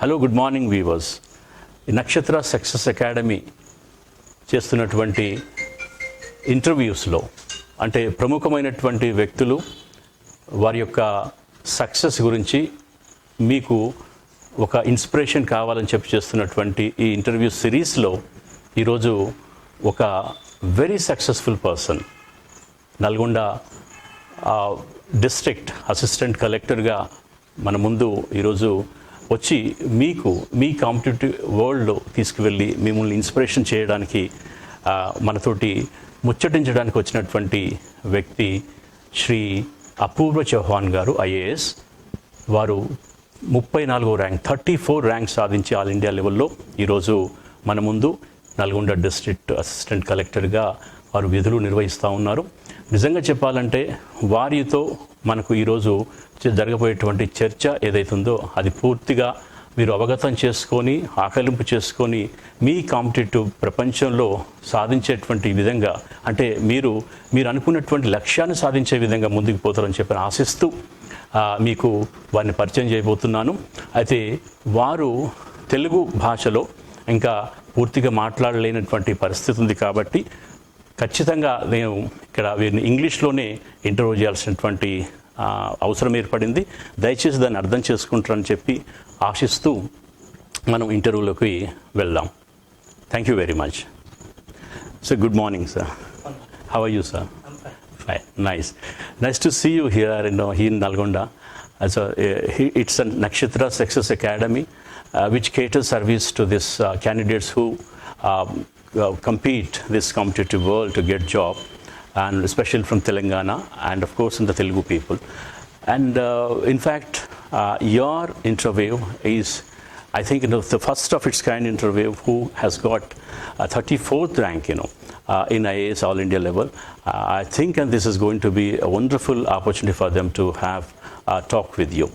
Hello good morning viewers. Nakshatra success academy చేస్తున్నటువంటి ఇంటర్వ్యూస్లో అంటే ప్రముఖమైనటువంటి వ్యక్తులు వారి యొక్క సక్సెస్ గురించి మీకు ఒక ఇన్స్పిరేషన్ కావాలని చెప్పి చేస్తున్నటువంటి ఈ ఇంటర్వ్యూ సిరీస్లో ఈరోజు ఒక very successful person Nalgonda district assistant కలెక్టర్గా మన ముందు ఈరోజు వచ్చి మీకు మీ కాంపిటేటివ్ వరల్డ్లో తీసుకువెళ్ళి మిమ్మల్ని ఇన్స్పిరేషన్ చేయడానికి మనతోటి ముచ్చటించడానికి వచ్చినటువంటి వ్యక్తి శ్రీ అపూర్వ చౌహాన్ గారు ఐఏఎస్. వారు 34వ ర్యాంక్ 34 ర్యాంక్ సాధించి ఆల్ ఇండియా లెవెల్లో ఈరోజు మన ముందు నల్గొండ డిస్ట్రిక్ట్ అసిస్టెంట్ కలెక్టర్గా వారు విధులు నిర్వహిస్తూ ఉన్నారు. నిజంగా చెప్పాలంటే వారితో మనకు ఈరోజు జరగబోయేటువంటి చర్చ ఏదైతుందో అది పూర్తిగా మీరు అవగతం చేసుకొని ఆకలింపు చేసుకొని మీ కాంపిటేటివ్ ప్రపంచంలో సాధించేటువంటి విధంగా అంటే మీరు అనుకున్నటువంటి లక్ష్యాన్ని సాధించే విధంగా ముందుకు పోతారని చెప్పి ఆశిస్తూ మీకు వారిని పరిచయం చేయబోతున్నాను. అయితే వారు తెలుగు భాషలో ఇంకా పూర్తిగా మాట్లాడలేనటువంటి పరిస్థితి ఉంది కాబట్టి ఖచ్చితంగా నేను ఇక్కడ వీరిని ఇంగ్లీష్లోనే ఇంటర్వ్యూ చేయాల్సినటువంటి అవసరం ఏర్పడింది. దయచేసి దాన్ని అర్థం చేసుకుంటారని చెప్పి ఆశిస్తూ మనం ఇంటర్వ్యూలోకి వెళ్దాం. Thank you very much. Sir good morning sir. How are you sir? Fine. Nice to see you here in Nalgonda. It's a Nakshatra Success Academy which caters service to this candidates who compete this competitive world to get job, and especially from Telangana and of course in the Telugu people. And in fact your interview is, I think, the first of its kind interview who has got a 34th rank in IAS all India level. I think and this is going to be a wonderful opportunity for them to have a talk with you.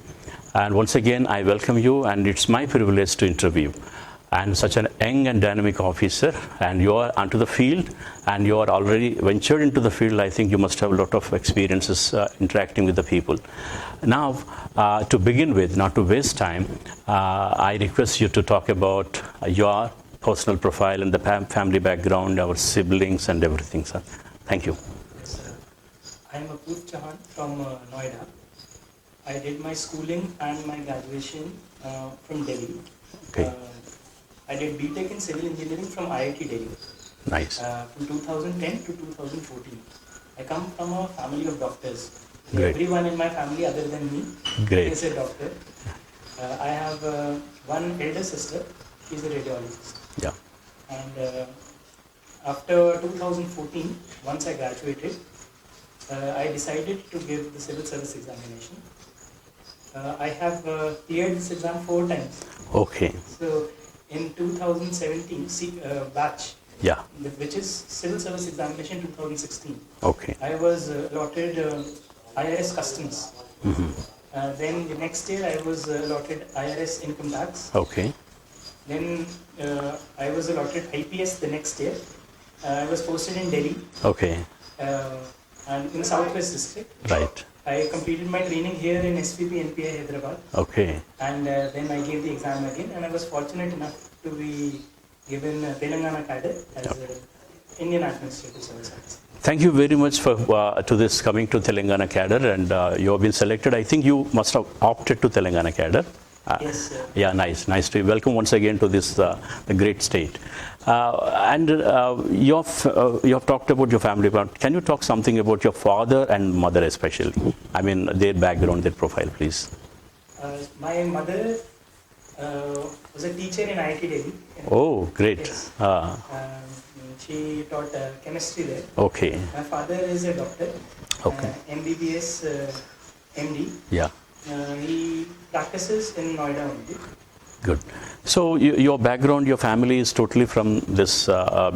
And once again I welcome you, and it's my privilege to interview. And such an young and dynamic officer, and you are onto the field, and you are already ventured into the field. I think you must have a lot of experiences interacting with the people. Now, to begin with, not to waste time, I request you to talk about your personal profile and the family background, our siblings and everything, sir. Thank you. Yes, sir. I am Apurv Chauhan from Noida. I did my schooling and my graduation from Delhi. Okay. I did BTech in Civil Engineering from IIT Delhi. Nice. From 2010 to 2014. I come from a family of doctors. Great. Everyone in my family other than me Great. is a doctor. I have one elder sister. She's a radiologist. Yeah. And after 2014, once I graduated, I decided to give the civil service examination. I have cleared this exam 4 times. Okay. So in 2017 batch, Yeah. which is civil service examination 2016, Okay. I was allotted IRS customs. Mm-hmm. Then the next year I was allotted IRS income tax. Okay. Then I was allotted IPS the next year. I was posted in Delhi Okay. and in Southwest district. Right. I completed my training here in SPP NPI Hyderabad, Okay. and then I gave the exam again, and I was fortunate enough to be given Telangana cadre as Indian Administrative Service Officer. Thank you very much for to this coming to Telangana cadre, and you have been selected. I think you must have opted to Telangana cadre. Yes, sir. Yeah, nice to welcome once again to this the great state. And you have talked about your family background. Can you talk something about your father and mother especially? I mean their background, their profile, please. My mother was a teacher in IIT Delhi. Oh, great. Yes. She taught chemistry there. Okay. My father is a doctor. Okay. MBBS MD. Yeah. He practices in Noida only. Good. So your background, your family is totally from this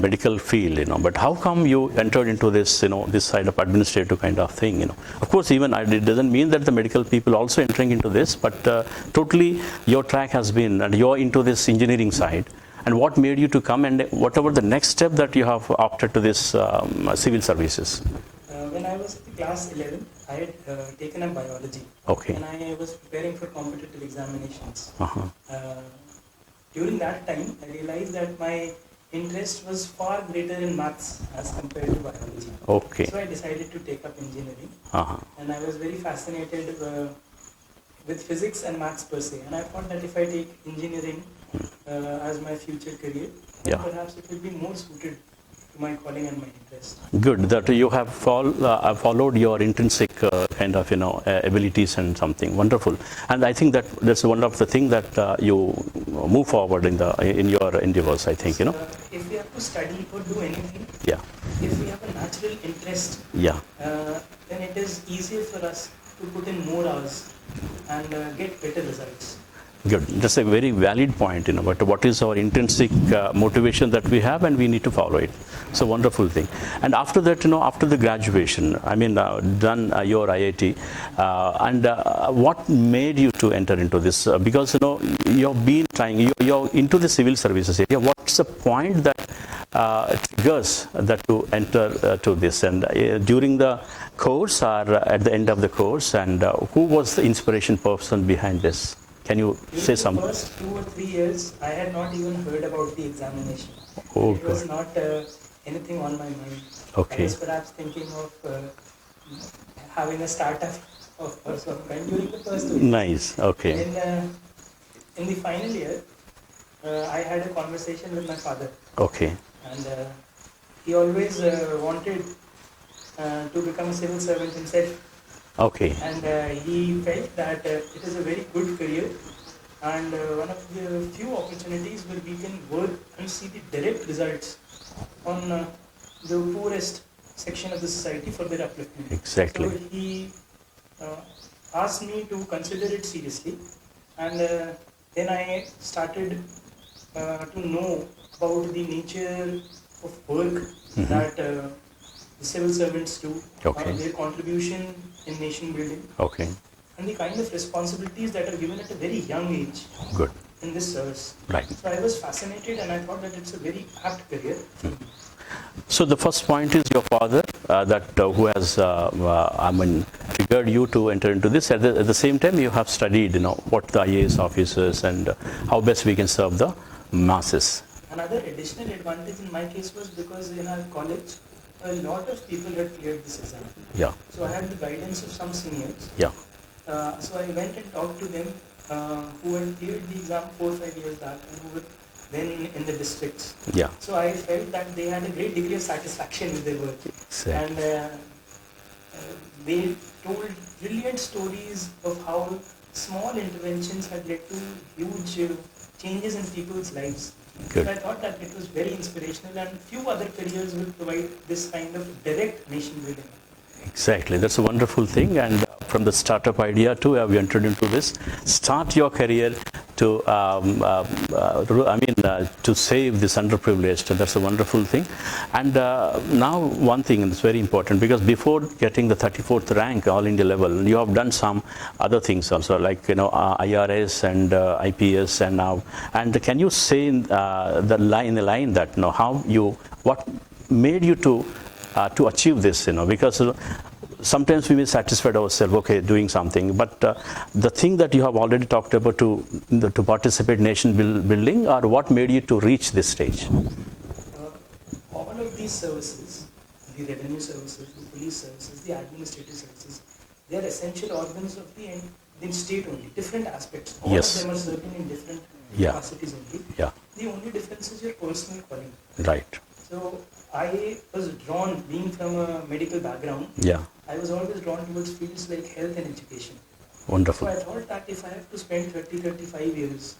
medical field, but how come you entered into this, this side of administrative kind of thing, Of course, even it doesn't mean that the medical people also entering into this, but totally your track has been, and you're into this engineering side. And what made you to come, and whatever the next step that you have opted to this civil services? When I was in class 11, I had taken up biology. Okay. And I was preparing for competitive examinations. Uh-huh. During that time, I realized that my interest was far greater in maths as compared to biology. Okay. So I decided to take up engineering. Uh-huh. And I was very fascinated with physics and maths per se. And I thought that if I take engineering as my future career, then Yeah. perhaps it will be more suited to my calling and my interest. Good that you have followed your intrinsic kind of abilities and something wonderful, and I think that's one of the thing that you move forward in your endeavors. I think If we have to study or do anything, Yeah. if we have a natural interest, Yeah. then it is easier for us to put in more hours and get better results. Good. That's a very valid point. But what is our intrinsic motivation that we have, and we need to follow it. It's a wonderful thing. And after that, after the graduation, I mean, done your IIT, and what made you to enter into this? Because you've been trying. You're into the civil services area. What's the point that triggers that to enter to this? And during the course or at the end of the course, and who was the inspiration person behind this? Can you say something? The first 2 or 3 years, I had not even heard about the examination. Oh, it was God. not anything on my mind. Okay. I was perhaps thinking of having a startup or some kind during the first 2 years. Nice. Okay. In the final year, I had a conversation with my father. Okay. And he always wanted to become a civil servant himself. Okay. And he felt that it is a very good career and one of the few opportunities where we can work and see the direct results on the poorest section of the society for their upliftment. Exactly. So he asked me to consider it seriously, and then I started to know about the nature of work that the civil servants do, Okay. their contribution in nation building, Okay. and the kind of responsibilities that are given at a very young age Good. in this service. Right. So I was fascinated, and I thought that it's a very apt career. So the first point is your father who has triggered you to enter into this. At the same time, you have studied what the IAS officers and how best we can serve the masses. Another additional advantage in my case was because in our college, a lot of people had cleared this exam. Yeah. So I had the guidance of some seniors. Yeah. So I went and talked to them who had cleared the exam 4 or 5 years back and who were then in the districts. Yeah. So I felt that they had a great degree of satisfaction with their work. Exactly. And they told brilliant stories of how small interventions had led to huge changes in people's lives. Good. So I thought that it was very inspirational, and few other careers will provide this kind of direct nation building. Exactly. That's a wonderful thing. And from the startup idea too, have you entered into this? Start your career to, to save this underprivileged. That's a wonderful thing. And now one thing that's very important, because before getting the 34th rank all India level, you have done some other things also, like IRS and IPS and now. And can you say in the line that what made you to achieve this? Because sometimes we may satisfy ourselves, okay, doing something, but the thing that you have already talked about to participate nation building, or what made you to reach this stage? All of these services, the revenue services, the police services, the administrative services, they are essential organs of the state only, different aspects. All Yes. of them are serving in different Yeah. capacities only. Yeah. The only difference is your personal calling. Right. So I was drawn, being from a medical background, Yeah. I was always drawn towards fields like health and education. So Wonderful. I thought that if I have to spend 35 years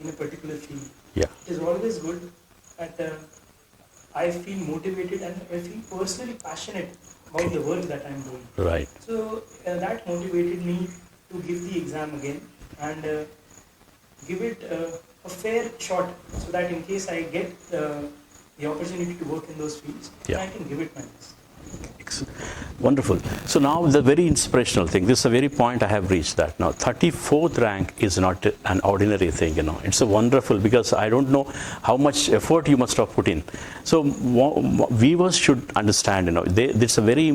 in a particular field, Yeah. it is always good that I feel motivated and I feel personally passionate about Okay. the work that I'm doing. Right. So that motivated me to give the exam again and give it a fair shot, so that in case I get the opportunity to work in those fields, Yeah. I can give it my best. Wonderful. So now the very inspirational thing, this is a very point I have reached that now 34th rank is not an ordinary thing, It's a wonderful, because I don't know how much effort you must have put in. So viewers should understand, this is a very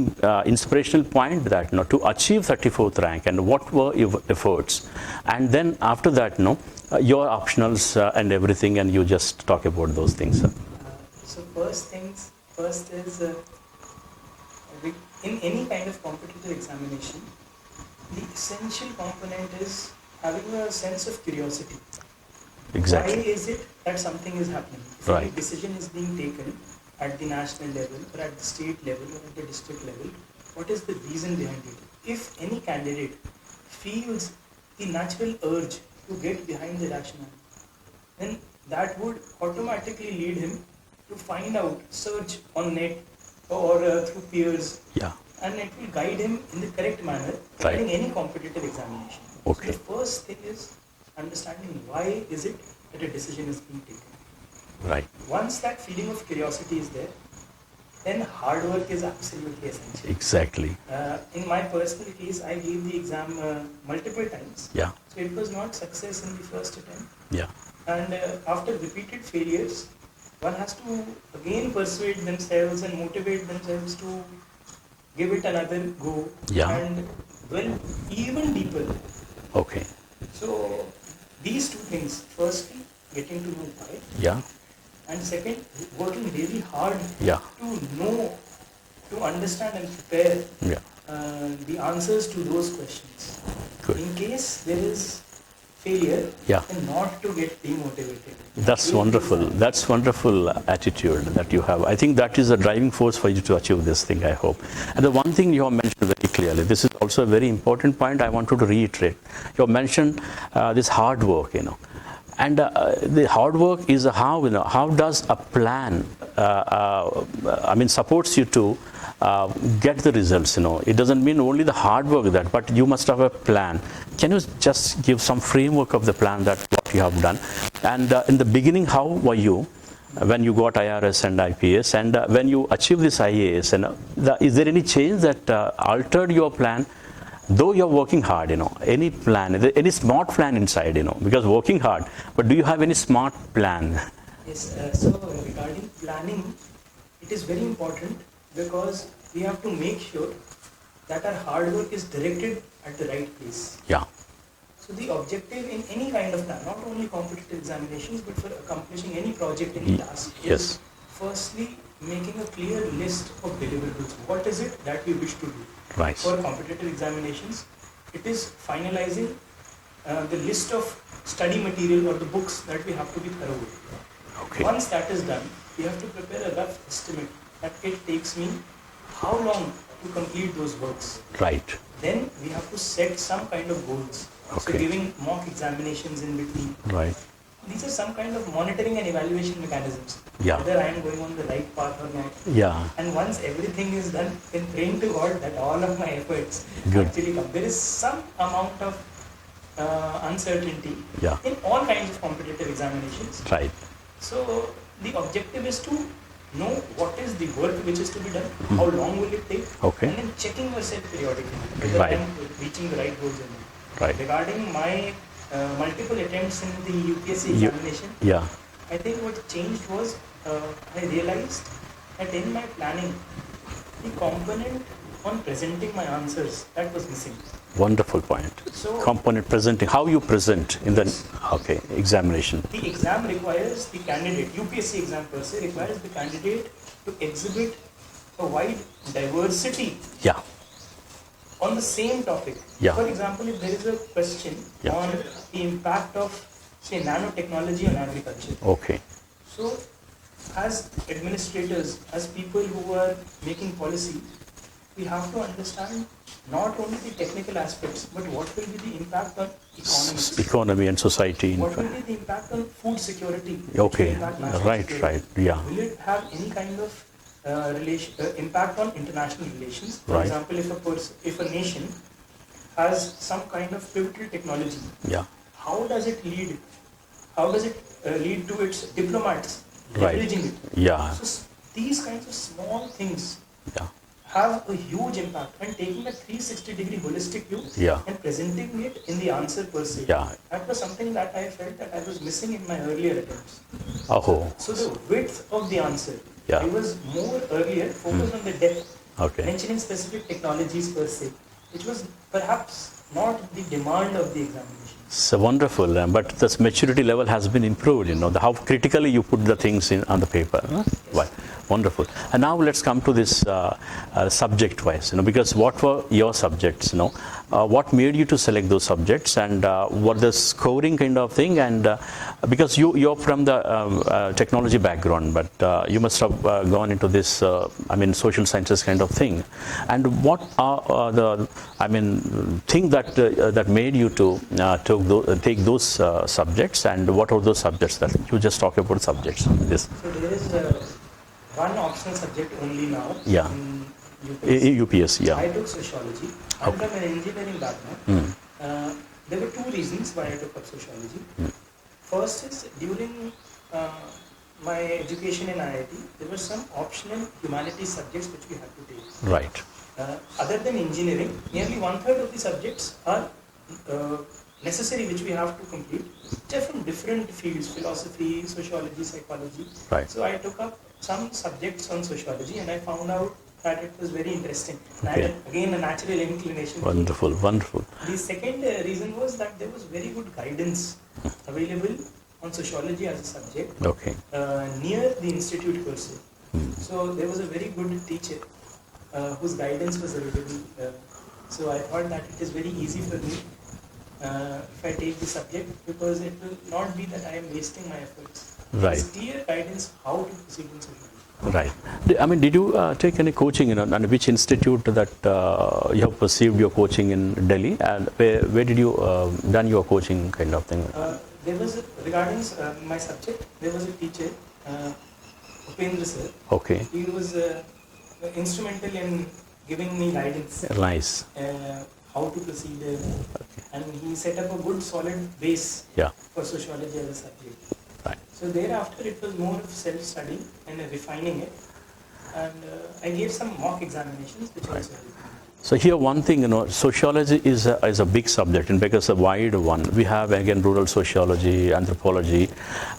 inspirational point that, to achieve 34th rank and what were your efforts. And then after that, your optionals and everything, and you just talk about those things. So first is, in any kind of competitive examination, the essential component is having a sense of curiosity. Exactly. Why is it that something is happening? If Right. any decision is being taken at the national level or at the state level or at the district level, what is the reason behind it? If any candidate feels the natural urge to get behind the rationale, then that would automatically lead him to find out, search on net or through peers, Yeah. and it will guide him in the correct manner Right. in any competitive examination. Okay. So the first thing is understanding why is it that a decision is being taken. Right. Once that feeling of curiosity is there, then hard work is absolutely essential. Exactly. In my personal case, I gave the exam multiple times. Yeah. So it was not success in the first attempt. Yeah. And after repeated failures, one has to again persuade themselves and motivate themselves to give it another go. Yeah. And well, even deeper. Okay. So these two things, firstly, getting to know why, Yeah. and second, working really hard Yeah. to know, to understand and prepare Yeah. the answers to those questions. Good. In case there is failure, Yeah. and not to get demotivated. That's wonderful. That's wonderful attitude that you have. I think that is a driving force for you to achieve this thing, I hope. And the one thing you have mentioned very clearly, this is also a very important point I wanted to reiterate. You have mentioned this hard work, And the hard work is how does a plan, supports you to get the results, It doesn't mean only the hard work but you must have a plan. Can you just give some framework of the plan that what you have done? And in the beginning, how were you when you got IRS and IPS, and when you achieved this IAS? And is there any change that altered your plan? Though you're working hard, any plan, any smart plan inside, because working hard, but do you have any smart plan? Yes, so regarding planning, it is very important because we have to make sure that our hard work is directed at the right place. Yeah. So the objective in any kind of plan, not only competitive examinations, but for accomplishing any project, any task, Yes. is firstly making a clear list of deliverables. What is it that we wish to do? Right. For competitive examinations, it is finalizing the list of study material or the books that we have to be thorough with. Okay. Once that is done, we have to prepare a rough estimate that it takes me how long to complete those works. Right. Then we have to set some kind of goals. So Okay. giving mock examinations in between. Right. These are some kind of monitoring and evaluation mechanisms. Yeah. Whether I am going on the right path or not. Yeah. And once everything is done, then praying to God that all of my efforts Good. actually come. There is some amount of uncertainty Yeah. in all kinds of competitive examinations. Right. So the objective is to know what is the work which is to be done, how long will it take, Okay. and then checking yourself periodically whether Right. I am reaching the right goals or not. Right. Regarding my multiple attempts in the UPSC You- examination, Yeah. I think what changed was I realized that in my planning, the component on presenting my answers, that was missing. Wonderful point. So- Component presenting, how you present in the examination. The exam requires the candidate, UPSC exam per se, requires the candidate to exhibit a wide diversity Yeah. on the same topic. Yeah. For example, if there is a question Yeah. on the impact of, say, nanotechnology on agriculture. Okay. So, as administrators, as people who are making policy, we have to understand not only the technical aspects, but what will be the impact on economy. Economy and society. What will be the impact on food security? Which Okay. will impact national Right. security. Right. Yeah. Will it have any kind of impact on international relations? For Right. example, if a nation has some kind of pivotal technology, Yeah. how does it lead? How does it lead to its diplomats Right. leveraging it? Yeah. So these kinds of small things Yeah. have a huge impact and taking a 360-degree holistic view Yeah. and presenting it in the answer per se. Yeah. That was something that I felt that I was missing in my earlier attempts. Oh. So the width of the answer, Yeah. I was more earlier focused on the depth, Okay. mentioning specific technologies per se, which was perhaps not the demand of the examination. So wonderful, but this maturity level has been improved, how critically you put the things in on the paper. Huh? Right. Wonderful. And now let's come to this subject wise, because what were your subjects, what made you to select those subjects, and what the scoring kind of thing, and because you're from the technology background, but you must have gone into this, social sciences kind of thing. And what are the, thing that made you to take those subjects, and what are those subjects that you just talk about subjects? This. So there is one optional subject only now Yeah. in UPSC. UPSC, yeah. I took sociology. I'm Okay. from an engineering background. There were two reasons why I took up sociology. First is during my education in IIT, there were some optional humanities subjects which we had to take. Right. Other than engineering, nearly 1/3 of the subjects are necessary which we have to complete. They're from different fields, philosophy, sociology, psychology. Right. So I took up some subjects on sociology and I found out that it was very interesting. And I Okay. had, again, a natural inclination. Wonderful, wonderful. The second reason was that there was very good guidance available on sociology as a subject Okay. near the institute per se. So there was a very good teacher whose guidance was available. So I thought that it is very easy for me if I take the subject, because it will not be that I am wasting my efforts. Right. There's clear guidance how to proceed in sociology. Right. Did you take any coaching, and which institute that you have perceived your coaching in Delhi, and where did you done your coaching kind of thing? There was regarding my subject, there was a teacher, Upendra sir. Okay. He was instrumental in giving me guidance. Nice. How to proceed, and he set up a good solid base Yeah. for sociology as a subject. Right. So thereafter it was more of self-study and refining it, and I gave some mock examinations which also helped me. So here one thing, sociology is a big subject, and because a wide one. We have again rural sociology, anthropology,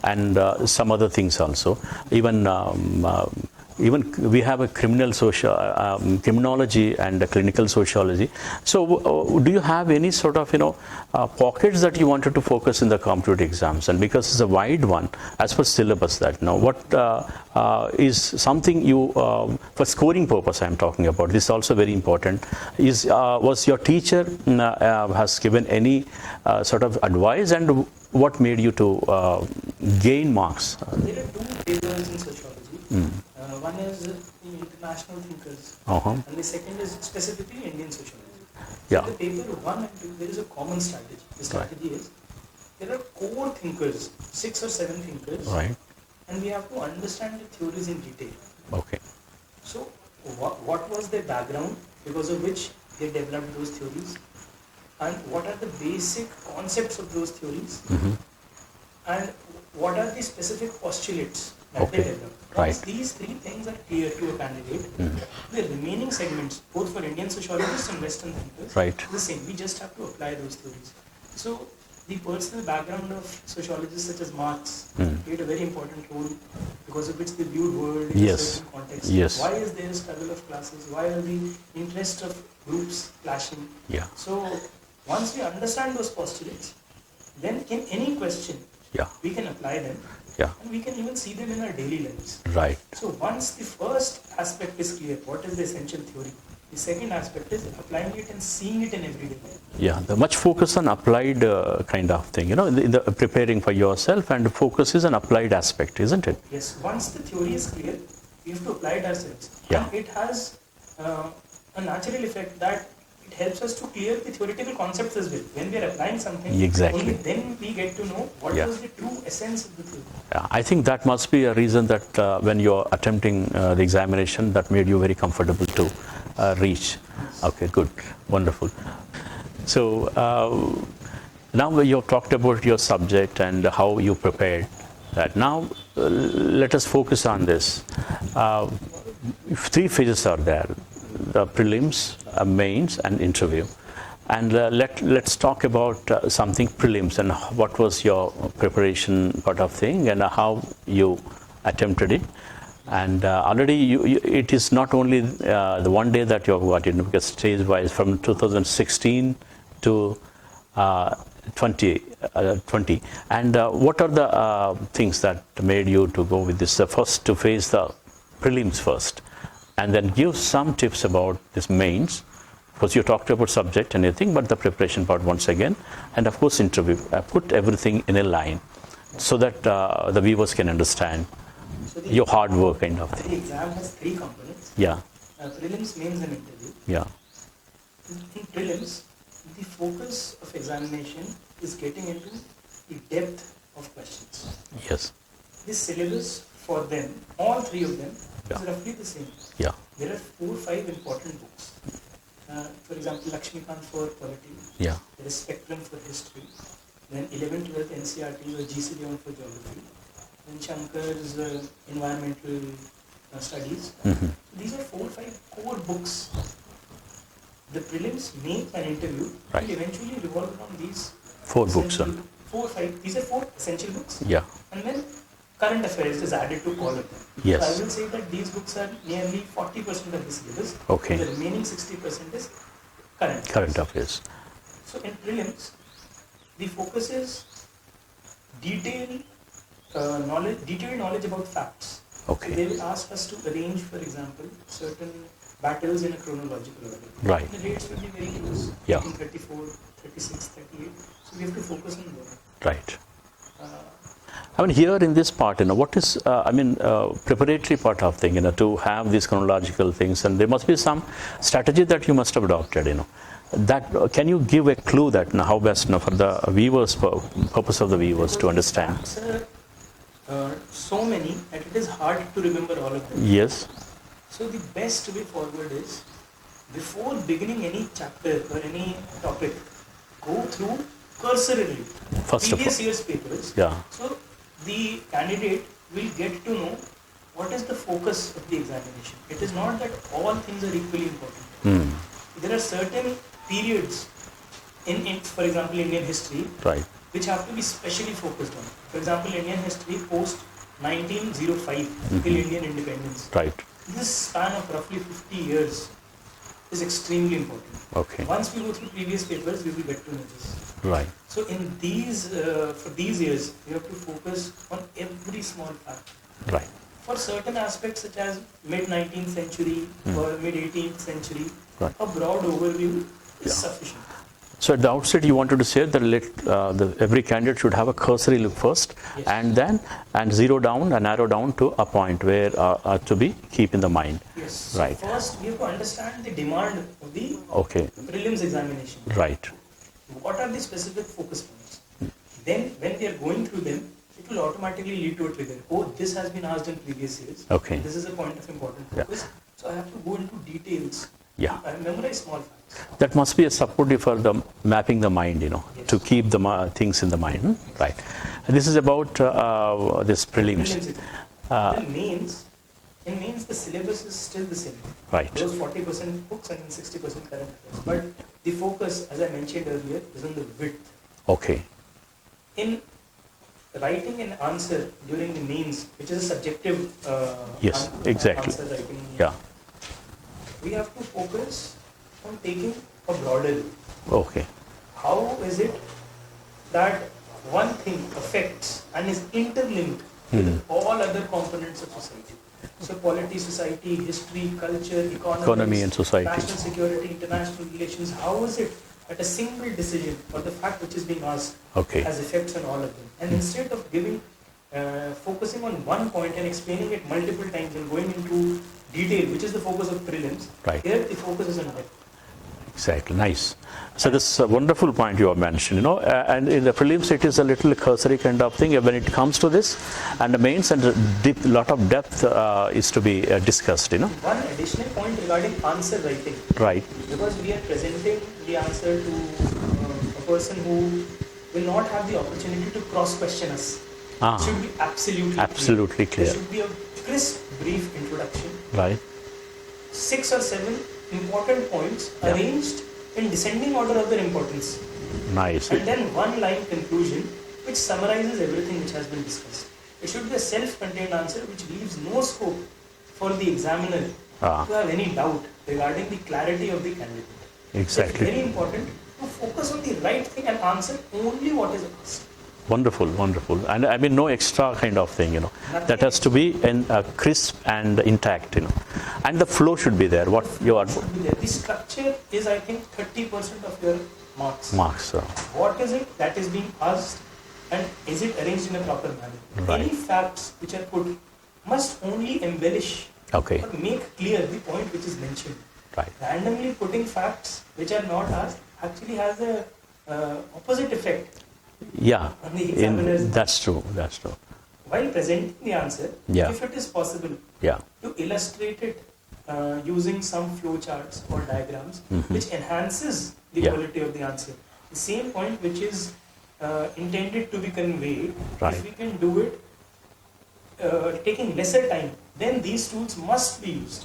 and some other things also. Even we have a criminology and a clinical sociology. So do you have any sort of pockets that you wanted to focus in the competitive exams? And because it's a wide one, as per syllabus, that what is something you for scoring purpose I'm talking about, this is also very important, is was your teacher has given any sort of advice, and what made you to gain marks? There are two papers in sociology. One is the international thinkers, and the second is specifically Indian sociology. Yeah. So the paper 1 and 2, there is a common strategy. The strategy is there are core thinkers, 6 or 7 thinkers, Right. and we have to understand the theories in detail. Okay. So what was their background because of which they developed those theories, and what are the basic concepts of those theories, and what are the specific postulates that they developed. Once these 3 things are clear to a candidate, the remaining segments, both for Indian sociologists and Western thinkers, Right. the same. We just have to apply those theories. So the personal background of sociologists such as Marx played a very important role, because of which they viewed world in a Yes. certain context. Yes. Why is there a struggle of classes? Why are the interests of groups clashing? Yeah. So once we understand those postulates, then in any question, Yeah. we can apply them, Yeah. and we can even see them in our daily lives. Right. So once the first aspect is clear, what is the essential theory? The second aspect is applying it and seeing it in everyday life. Yeah, the much focus on applied kind of thing, in the preparing for yourself, and focus is an applied aspect, isn't it? Yes, once the theory is clear, we have to apply it ourselves. Yeah. And it has a natural effect that it helps us to clear the theoretical concepts as well. When we are applying something, Exactly. only then we get to know what Yeah. was the true essence of the theory. Yeah, I think that must be a reason that when you're attempting the examination, that made you very comfortable to reach. Okay, good, wonderful. So now you've talked about your subject and how you prepared that. Now let us focus on this. 3 phases are there. the prelims, mains, and interview. And let's talk about something prelims and what was your preparation part of thing and how you attempted it. And already it is not only the one day that you have got in, because stage-wise from 2016 to 20. And what are the things that made you to go with this? First, to face the prelims first, and then give some tips about this mains. Because you talked about subject and everything, but the preparation part once again, and of course interview. Put everything in a line so that the viewers can understand your hard work kind of thing. The exam has 3 components. Yeah. Prelims, mains, and interview. Yeah. In prelims, the focus of examination is getting into the depth of questions. Yes. The syllabus for them, all 3 of them, Yeah. is roughly the same. Yeah. There are 4 or 5 important books. For example, Lakshmikant for polity. Yeah. There is Spectrum for history. Then 11th, 12th NCRT or GC11 for geography. Then Shankar's environmental studies. Mm-hmm. These are 4 or 5 core books. The prelims, mains, and interview Right. will eventually revolve around these 4 books. essential- 4 or 5. These are 4 essential books. Yeah. And then current affairs is added to all of them. Yes. So I will say that these books are nearly 40% of the syllabus. Okay. The remaining 60% is current affairs. Current affairs. So in prelims, the focus is detailed knowledge about facts. Okay. They will ask us to arrange, for example, certain battles in a chronological order. Right. The dates will be very close. Yeah. 1834, 36, 38. So we have to focus on those. Right. I mean, here in this part, what is, preparatory part of thing, to have these chronological things, and there must be some strategy that you must have adopted, That can you give a clue that how best, for the viewers, purpose of the viewers to understand? Facts are so many that it is hard to remember all of them. Yes. So the best way forward is, before beginning any chapter or any topic, go through cursorily First of previous all. year's papers. Yeah. So the candidate will get to know what is the focus of the examination. It is not that all things are equally important. There are certain periods in for example, Indian history, Right. which have to be specially focused on. For example, Indian history post 1905 till Indian independence. Right. This span of roughly 50 years is extremely important. Okay. Once we go through previous papers, we will get to know this. Right. So in these, for these years, we have to focus on every small fact. Right. For certain aspects such as mid-19th century or mid-18th century, Right. a broad overview is sufficient. So at the outset, you wanted to say that every candidate should have a cursory look first, Yes. and then zero down and narrow down to a point where to be keep in the mind. Yes. Right. So first, we have to understand the demand of the Okay. prelims examination. Right. What are the specific focus points? Then, when we are going through them, it will automatically lead to a trigger. Oh, this has been asked in previous years. Okay. This is a point of important Yeah. focus. So I have to go into details. Yeah. I memorize small facts. That must be a supportive for the mapping the mind, Yes. to keep the things in the mind. Right. And this is about this prelims. Prelims exam. In mains, the syllabus is still the same. Right. Those 40% books and then 60% current affairs. But the focus, as I mentioned earlier, is on the width. Okay. In writing an answer during the mains, which is a subjective Yes, exactly. answer writing, Yeah. we have to focus on taking a broader view. Okay. How is it that one thing affects and is interlinked with all other components of society? So polity, society, history, culture, Economy and society. national security, international relations. How is it that a single decision or the fact which is being asked Okay. has effects on all of them? And instead of focusing on one point and explaining it multiple times and going into detail, which is the focus of prelims, Right. here the focus is on depth. Exactly. Nice. So this is a wonderful point you have mentioned, and in the prelims it is a little cursory kind of thing when it comes to this, and the mains and lot of depth is to be discussed, One additional point regarding answer writing, Right. because we are presenting the answer to a person who will not have the opportunity to cross-question us. It should be absolutely Absolutely clear. There should be a crisp, brief introduction. Right. 6 or 7 important points Yeah. arranged in descending order of their importance. Nice. And then one line conclusion which summarizes everything which has been discussed. It should be a self-contained answer which leaves no scope for the examiner Ah. to have any doubt regarding the clarity of the candidate. Exactly. It's very important to focus on the right thing and answer only what is asked. Wonderful, wonderful. And I mean, no extra kind of thing, Nothing That has to be crisp and intact, And the flow should be there. What you are Should be there. The structure is, I think, 30% of your marks. marks. What is it that is being asked and is it arranged in a proper manner? Right. Any facts which are put must only embellish Okay. or make clear the point which is mentioned. Right. Randomly putting facts which are not asked actually has a opposite effect Yeah. on the examiners. That's true. That's true. While presenting the answer, Yeah. if it is possible Yeah. to illustrate it using some flow charts or diagrams which enhances the Yeah. quality of the answer. The same point which is intended to be conveyed, Right. if we can do it taking lesser time, then these tools must be used.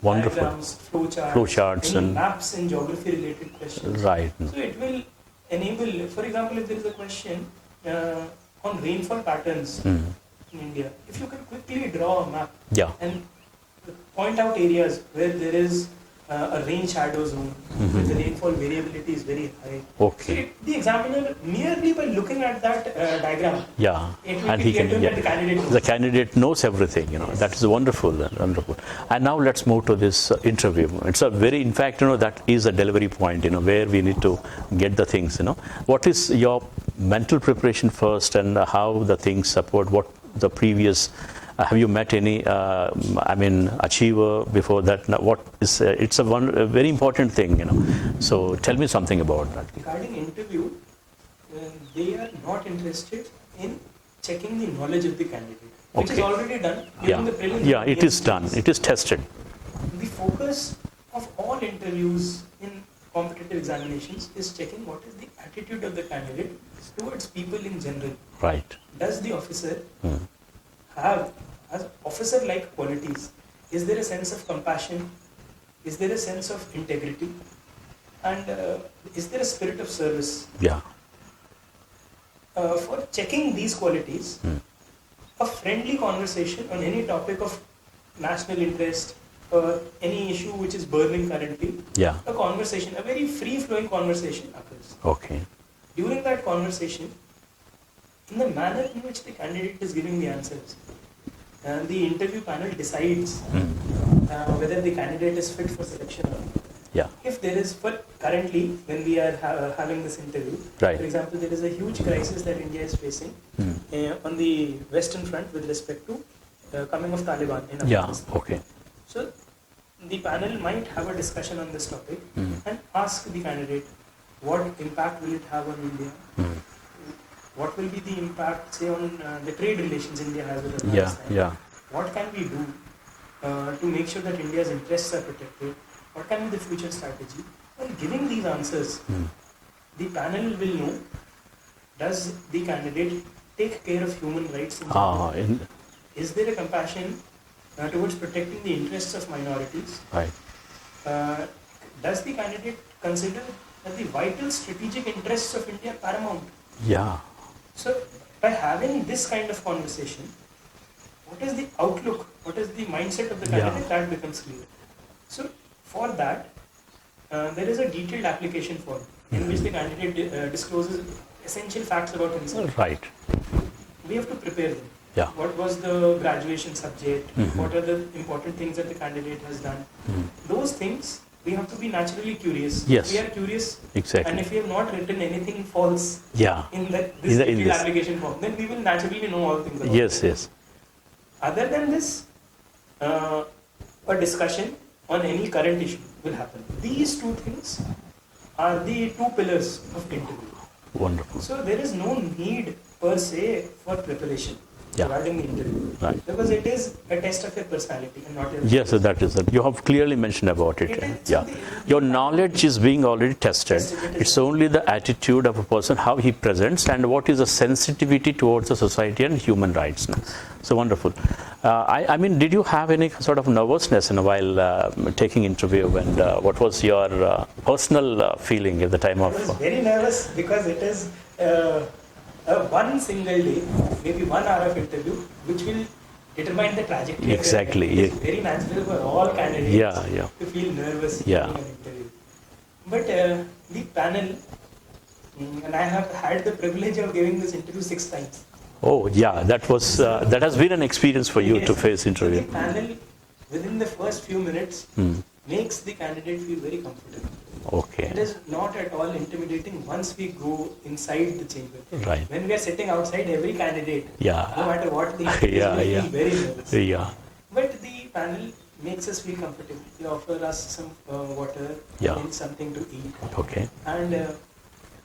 Wonderful. Diagrams, flow charts, Flow charts any and- maps and geography related questions. Right. So it will enable, for example, if there is a question on rainfall patterns in India, if you can quickly draw a map Yeah. and point out areas where there is a rain shadow zone, where the rainfall variability is very high. So Okay. the examiner, merely by looking at that diagram, Yeah. it will And be he clear can. to him that the candidate knows. The candidate knows everything. That is wonderful. Wonderful. And now let's move to this interview. It's a very, in fact, that is a delivery point. Where we need to get the things. What is your mental preparation first, and how the things support what the previous. Have you met any, achiever before that? Now, what is? It's a very important thing, So tell me something about that. Regarding interview, they are not interested in checking the knowledge of the candidate, which is Okay. already done Yeah, during the preliminary. yeah, it is done. It is tested. The focus of all interviews in competitive examinations is checking what is the attitude of the candidate towards people in general. Right. Does the officer have as officer-like qualities? Is there a sense of compassion? Is there a sense of integrity? And is there a spirit of service? Yeah. For checking these qualities, a friendly conversation on any topic of national interest or any issue which is burning currently, Yeah. a conversation, a very free-flowing conversation occurs. Okay. During that conversation, in the manner in which the candidate is giving the answers, the interview panel decides whether the candidate is fit for selection or not. Yeah. If there is, currently when we are having this interview, Right. for example, there is a huge crisis that India is facing on the Western front with respect to coming of Taliban in Yeah. Afghanistan. Okay. So the panel might have a discussion on this topic and ask the candidate, what impact will it have on India? What will be the impact, say, on the trade relations India has with Yeah. Afghanistan? Yeah. What can we do to make sure that India's interests are protected? What can be the future strategy? When giving these answers, the panel will know, does the candidate take care of human rights in general? Is there a compassion towards protecting the interests of minorities? Right. Does the candidate consider that the vital strategic interests of India are paramount? Yeah. So, by having this kind of conversation, what is the outlook, what is the mindset of the candidate, that becomes clear. So, for that, there is a detailed application form in which the candidate discloses essential facts about himself. Right. We have to prepare them. Yeah. What was the graduation subject? What are the important things that the candidate has done? Those things, we have to be naturally curious. Yes. If we are curious, Exactly. and if we have not written anything false Yeah. in this In detailed this. application form, then we will naturally know all things about Yes. it. Yes. Other than this, a discussion on any current issue will happen. These two things are the two pillars of interview. Wonderful. So there is no need per se for preparation. Yeah. regarding the interview. Right. Because it is a test of your personality and not your Yes, that is it. You have clearly mentioned about it. It is- Yeah. Your knowledge is being already tested. It's only the attitude of a person, how he presents, and what is the sensitivity towards the society and human rights. No? So wonderful. I mean, did you have any sort of nervousness while taking interview, and what was your personal feeling at the time I of? was very nervous because it is one single day, maybe 1 hour of interview, which will determine the trajectory. Exactly. It is very natural for all candidates Yeah. to feel nervous Yeah. during an interview. But the panel, and I have had the privilege of giving this interview 6 times. Oh, yeah. That has been an experience for you Yes. to face interview. So the panel, within the first few minutes, makes the candidate feel very comfortable. Okay. It is not at all intimidating once we go inside the chamber. Right. When we are sitting outside, every candidate, Yeah. no matter what the interview Yeah, will yeah. feel very nervous. Yeah. But the panel makes us feel comfortable. They offer us some water, Yeah. and something to eat. Okay. And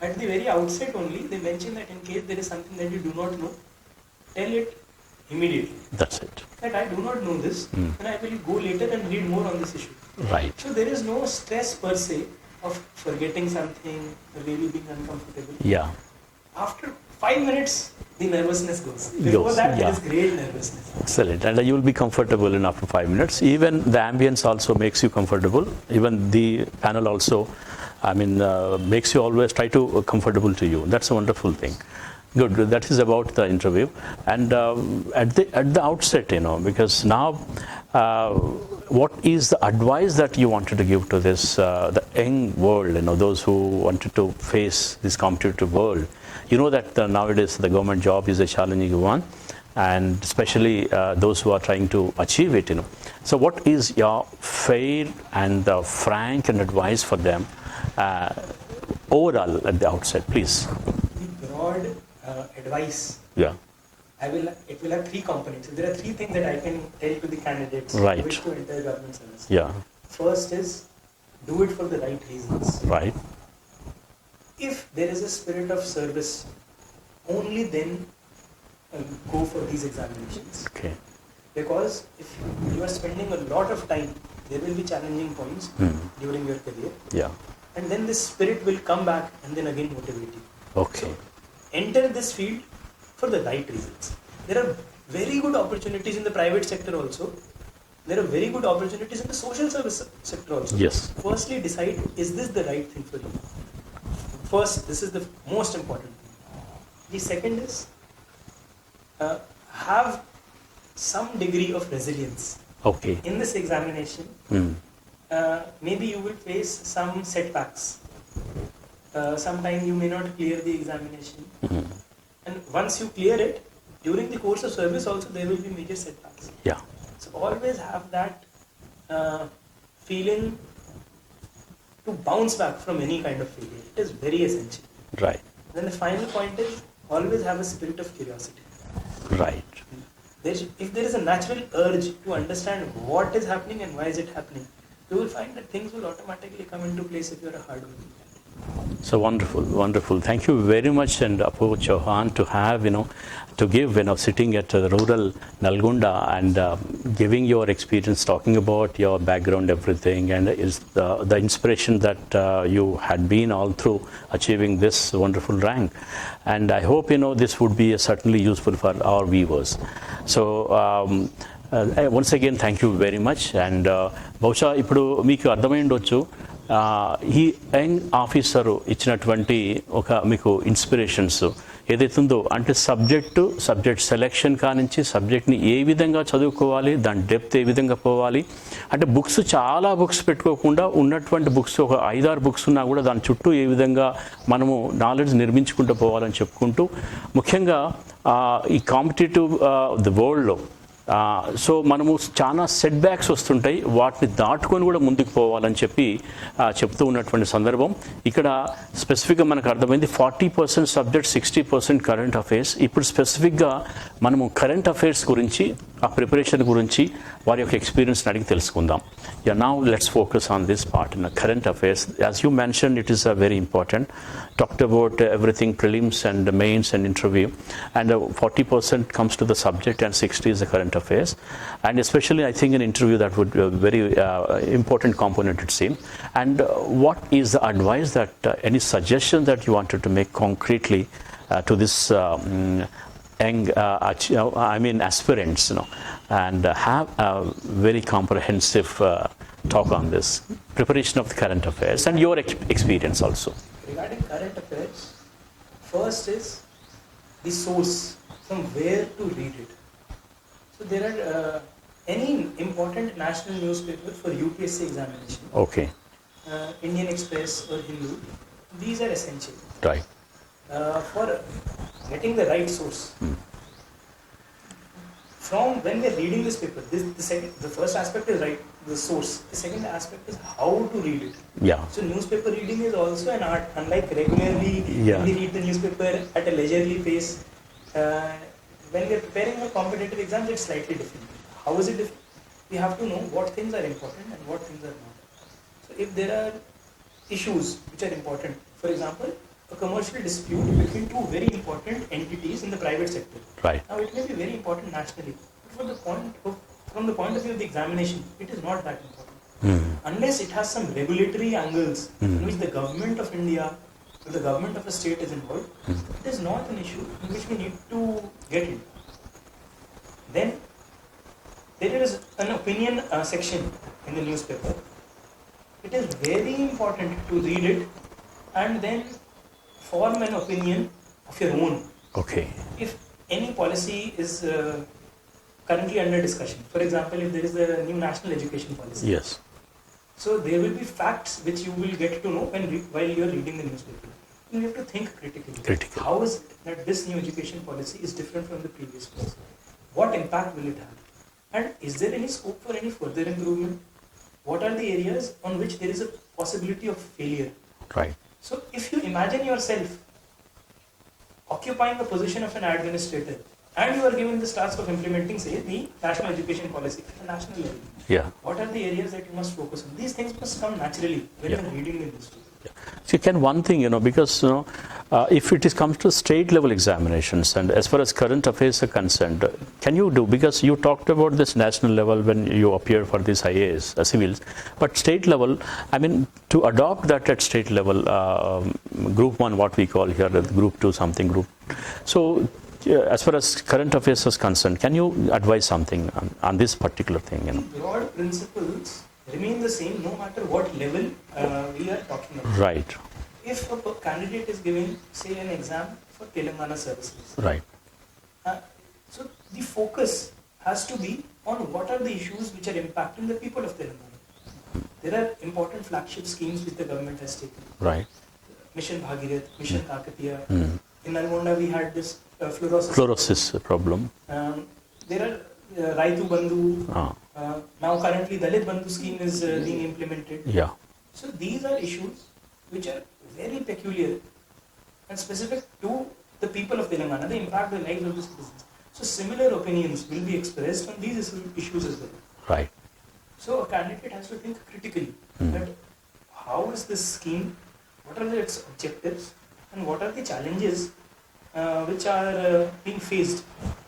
at the very outset only, they mention that in case there is something that you do not know, tell it immediately. That's it. That I do not know this, and I will go later and read more on this issue. Right. So there is no stress per se of forgetting something, really being uncomfortable. Yeah. After 5 minutes, the nervousness goes. Before that, yeah. there is great nervousness. Excellent. And you will be comfortable in after 5 minutes. Even the ambience also makes you comfortable. Even the panel also, makes you always try to comfortable to you. That's a wonderful thing. Good. That is about the interview. And at the outset, because now, what is the advice that you wanted to give to this the young world? Those who wanted to face this competitive world. You know that nowadays the government job is a challenging one, and especially those who are trying to achieve it. So, what is your fair and frank and advice for them overall at the outset, please? The broad advice, Yeah. it will have 3 components. There are 3 things that I can tell to the candidates Right. who wish to enter government service. Yeah. First is, do it for the right reasons. Right. If there is a spirit of service, only then go for these examinations. Okay. Because if you are spending a lot of time, there will be challenging points during your career. Yeah. And then this spirit will come back and then again motivate you. Okay. Enter this field for the right reasons. There are very good opportunities in the private sector also. There are very good opportunities in the social service sector also. Yes. Firstly, decide, is this the right thing for you? First, this is the most important thing. The second is, have some degree of resilience. Okay. In this examination, maybe you will face some setbacks. Sometime you may not clear the examination. And once you clear it, during the course of service also there will be major setbacks. Yeah. So always have that feeling to bounce back from any kind of failure. It is very essential. Right. Then the final point is, always have a spirit of curiosity. Right. If there is a natural urge to understand what is happening and why is it happening, you will find that things will automatically come into place if you are a hardworking candidate. So wonderful, wonderful. Thank you very much, and Apurv Chauhan, to have to give sitting at rural Nalgonda and giving your experience, talking about your background, everything, and is the inspiration that you had been all through achieving this wonderful rank. And I hope this would be certainly useful for our viewers. So. Once again, thank you very much. And బహుశా ఇప్పుడు మీకు అర్థమై ఉండొచ్చు ఈ young officer ఇచ్చినటువంటి ఒక మీకు inspirations ఏదైతుందో అంటే సబ్జెక్ట్ సెలెక్షన్ కానించి సబ్జెక్ట్ని ఏ విధంగా చదువుకోవాలి, దాని డెప్త్ ఏ విధంగా పోవాలి, అంటే బుక్స్ చాలా బుక్స్ పెట్టుకోకుండా ఉన్నటువంటి బుక్స్ ఒక 5-6 బుక్స్ ఉన్నా కూడా దాని చుట్టూ ఏ విధంగా మనము నాలెడ్జ్ నిర్మించుకుంటూ పోవాలని చెప్పుకుంటూ, ముఖ్యంగా ఈ కాంపిటేటివ్ ది వరల్డ్లో సో మనము చాలా సెట్ బ్యాక్స్ వస్తుంటాయి, వాటిని దాటుకొని కూడా ముందుకు పోవాలని చెప్పి చెప్తూ ఉన్నటువంటి సందర్భం. ఇక్కడ స్పెసిఫిక్గా మనకు అర్థమైంది 40% సబ్జెక్ట్, 60% కరెంట్ అఫైర్స్. ఇప్పుడు స్పెసిఫిక్గా మనము కరెంట్ అఫైర్స్ గురించి, ఆ ప్రిపరేషన్ గురించి వారి యొక్క ఎక్స్పీరియన్స్ని అడిగి తెలుసుకుందాం. Now let's focus on this part in current affairs. As you mention, it is very important. Talked about everything, prelims and mains and interview, and 40% comes to the subject and 60% is the current affairs, and especially I think in interview that would be a very important component, it seems. And what is the advice that any suggestion that you wanted to make concretely to this young aspirants, and have a very comprehensive talk on this preparation of the current affairs and your experience also. Regarding current affairs, first is the source, from where to read it. So there are any important national newspaper for UPSC examination. Okay. Indian Express or Hindu, these are essential. Right. For getting the right source. From when we are reading this paper, the first aspect is right, the source. The second aspect is how to read it. Yeah. So newspaper reading is also an art. Unlike regularly when we read the newspaper at a leisurely pace, when we are preparing for competitive exams, it's slightly different. How is it different? We have to know what things are important and what things are not. So if there are issues which are important, for example, a commercial dispute between two very important entities in the private sector. Right. Now it may be very important nationally, but from the point of view of the examination, it is not that important. Unless it has some regulatory angles in which the government of India or the government of a state is involved, it is not an issue in which we need to get into. Then there is an opinion section in the newspaper. It is very important to read it and then form an opinion of your own. Okay. If any policy is currently under discussion, for example, if there is a new national education policy, Yes. so there will be facts which you will get to know while you are reading the newspaper. You have to think critically. How is it that this new education policy is different from the previous policy? What impact will it have? And is there any scope for any further improvement? What are the areas on which there is a possibility of failure? Right. So if you imagine yourself occupying the position of an administrator and you are given this task of implementing, say, the national education policy at the national level, Yeah. what are the areas that you must focus on? These things must come naturally when you are reading the newspaper. So one thing, because if it comes to state level examinations and as far as current affairs are concerned, can you do, because you talked about this national level when you appear for this IAS, civils, but state level, I mean, to adopt that at state level, group 1, what we call here, group 2 something group. So as far as current affairs is concerned, can you advise something on this particular thing? The broad principles remain the same no matter what level we are talking about. Right. If a candidate is giving, say, an exam for Telangana services, Right. So the focus has to be on what are the issues which are impacting the people of Telangana. There are important flagship schemes which the government has taken. Right. Mission Bhagirath, Mission Kakatiya. In Nalgonda we had this Fluorosis problem. There are Raitu Bandhu. Now currently Dalit Bandhu scheme is being implemented. Yeah. So these are issues which are very peculiar and specific to the people of Telangana. They impact the lives of the citizens. So similar opinions will be expressed on these issues as well. Right. So a candidate has to think critically that how is this scheme, what are its objectives, and what are the challenges which are being faced.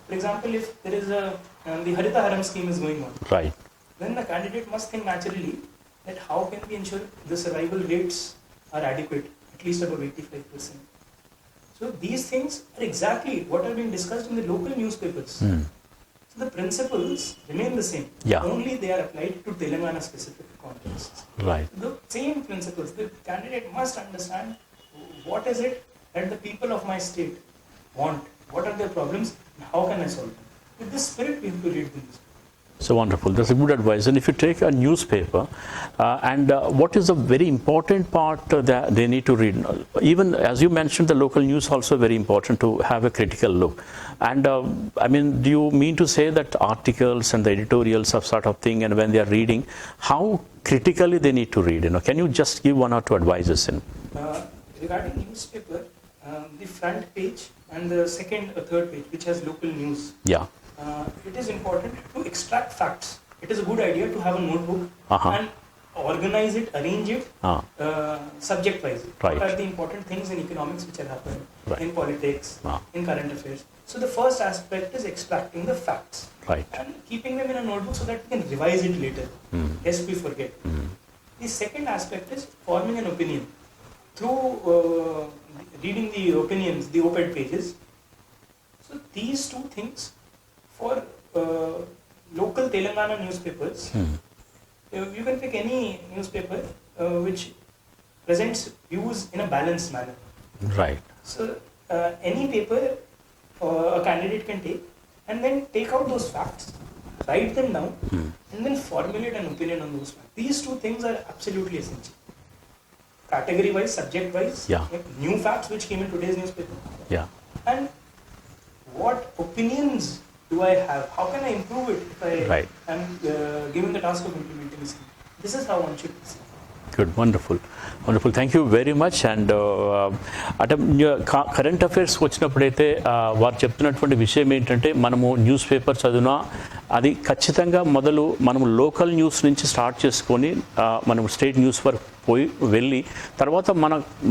For example, if there is the Harita Haram scheme is going on, Right. then the candidate must think naturally that how can we ensure the survival rates are adequate, at least above 85%. So these things are exactly what are being discussed in the local newspapers. So the principles remain the same. Yeah. Only they are applied to Telangana specific contexts. Right. The same principles. The candidate must understand what is it that the people of my state want, what are their problems, and how can I solve them. With this spirit, we have to read the newspaper. So wonderful. That's a good advice. And if you take a newspaper, what is a very important part that they need to read? Even as you mentioned, the local news also very important to have a critical look. And I mean, do you mean to say that articles and the editorials of sort of thing, and when they are reading, how critically they need to read? Can you just give one or two advices in? Regarding newspaper, the front page and the second or third page, which has local news. Yeah. It is important to extract facts. It is a good idea to have a notebook and organize it, arrange it subject-wise. Right. What are the important things in economics which are happening, Right. in politics, in current affairs. So the first aspect is extracting the facts Right. and keeping them in a notebook so that we can revise it later, lest we forget. The second aspect is forming an opinion. Through reading the opinions, the op-ed pages. So these two things for local Telangana newspapers, you can pick any newspaper which presents views in a balanced manner. Right. So any paper a candidate can take and then take out those facts, write them down, and then formulate an opinion on those facts. These two things are absolutely essential. Category-wise, subject-wise, new facts which came in today's newspaper. Yeah. And what opinions do I have? How can I improve it if I am given the task of implementing this? This is how one should see. Good, wonderful, wonderful. Thank you very much. And current affairs వచ్చినప్పుడైతే వారు చెప్తున్నటువంటి విషయం ఏంటంటే మనము news paper చదివినా అది ఖచ్చితంగా మొదలు మనము లోకల్ న్యూస్ నుంచి స్టార్ట్ చేసుకొని మనం స్టేట్ న్యూస్ వరకు వెళ్ళి తర్వాత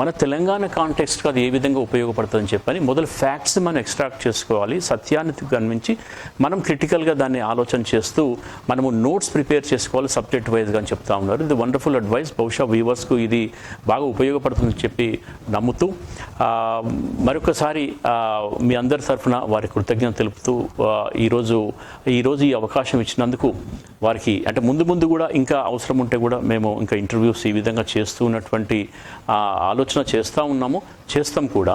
మన తెలంగాణ కాంటెక్స్ట్కి అది ఏ విధంగా ఉపయోగపడుతుందని చెప్పని మొదలు ఫ్యాక్ట్స్ మనం ఎక్స్ట్రాక్ట్ చేసుకోవాలి, సత్యాన్ని గమనించి మనం క్రిటికల్గా దాన్ని ఆలోచన చేస్తూ మనము నోట్స్ ప్రిపేర్ చేసుకోవాలి సబ్జెక్ట్ వైజ్గా అని చెప్తా ఉన్నారు. ఇది వండర్ఫుల్ అడ్వైస్. బహుశా వ్యూవర్స్కు ఇది బాగా ఉపయోగపడుతుందని చెప్పి నమ్ముతూ మరొకసారి మీ అందరి తరఫున వారి కృతజ్ఞత తెలుపుతూ ఈరోజు ఈ అవకాశం ఇచ్చినందుకు వారికి అంటే ముందు కూడా ఇంకా అవసరం ఉంటే కూడా మేము ఇంకా ఇంటర్వ్యూస్ ఈ విధంగా చేస్తూ ఉన్నటువంటి ఆలోచన చేస్తాం కూడా.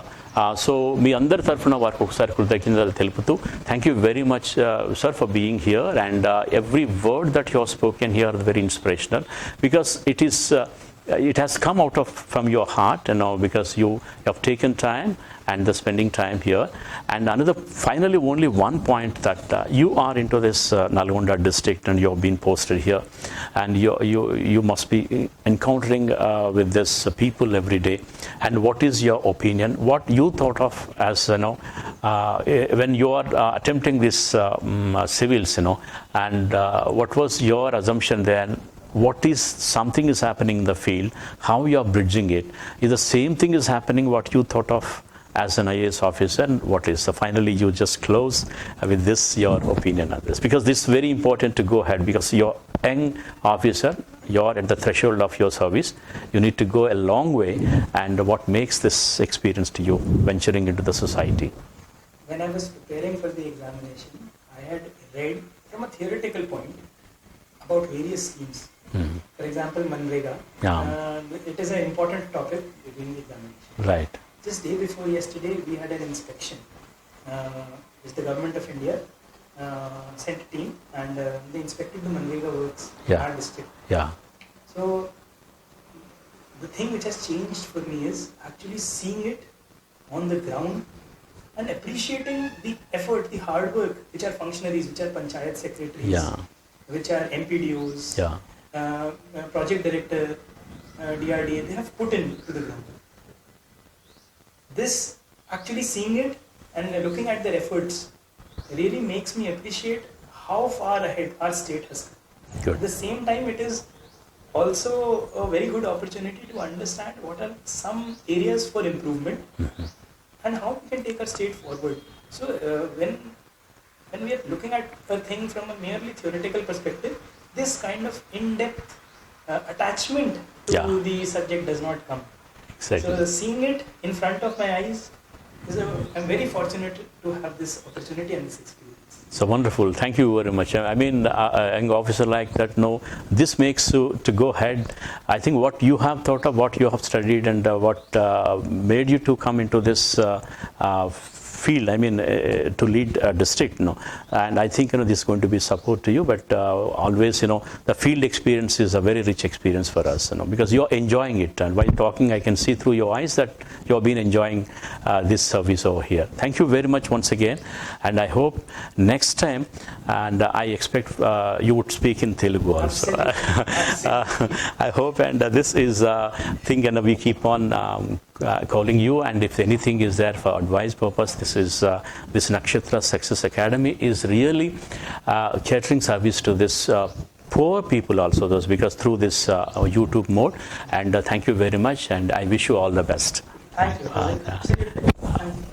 సో మీ అందరి తరఫున వారికి ఒకసారి కృతజ్ఞతలు తెలుపుతూ thank you very much sir for being here and every word that you have spoken here very inspirational because it has come out from your heart, because you have taken time and the spending time here. And finally, only one point that you are into this Nalgonda district and you have been posted here, and you must be encountering with this people every day. And what is your opinion? What you thought of as when you are attempting this civils, and what was your assumption then? What is something is happening in the field, how you are bridging it? Is the same thing is happening what you thought of as an IAS officer, and what is finally you just close with this your opinion on this, because this is very important to go ahead, because you're young officer, you're at the threshold of your service, you need to go a long way, and what makes this experience to you venturing into the society? When I was preparing for the examination, I had read from a theoretical point about various schemes. For example, Manga. It is an important topic during the examination. Right. Just day before yesterday, we had an inspection. The government of India sent a team and they inspected the Manga works in our district. Yeah. So the thing which has changed for me is actually seeing it on the ground and appreciating the effort, the hard work, which are functionaries, which are panchayat secretaries. Which are MPDOs, project director, DRDA, they have put in to the ground. This, actually seeing it and looking at their efforts really makes me appreciate how far ahead our state has come. At the same time, it is also a very good opportunity to understand what are some areas for improvement and how we can take our state forward. So when we are looking at a thing from a merely theoretical perspective, this kind of in-depth attachment to the subject does not come. Exactly. So seeing it in front of my eyes, I'm very fortunate to have this opportunity and this experience. So wonderful. Thank you very much. I mean, an officer like that, this makes you to go ahead. I think what you have thought of, what you have studied, and what made you to come into this field, I mean, to lead a district, and I think, this is going to be support to you, but always, the field experience is a very rich experience for us, because you're enjoying it, and while talking, I can see through your eyes that you've been enjoying this service over here. Thank you very much once again, and I hope next time, and I expect you would speak in Telugu also. I hope, and this is a thing, and we keep on calling you, and if anything is there for advice purpose, this Nakshatra Success Academy is really catering service to this poor people also, those, because through this YouTube mode, and thank you very much, and I wish you all the best. Thank you.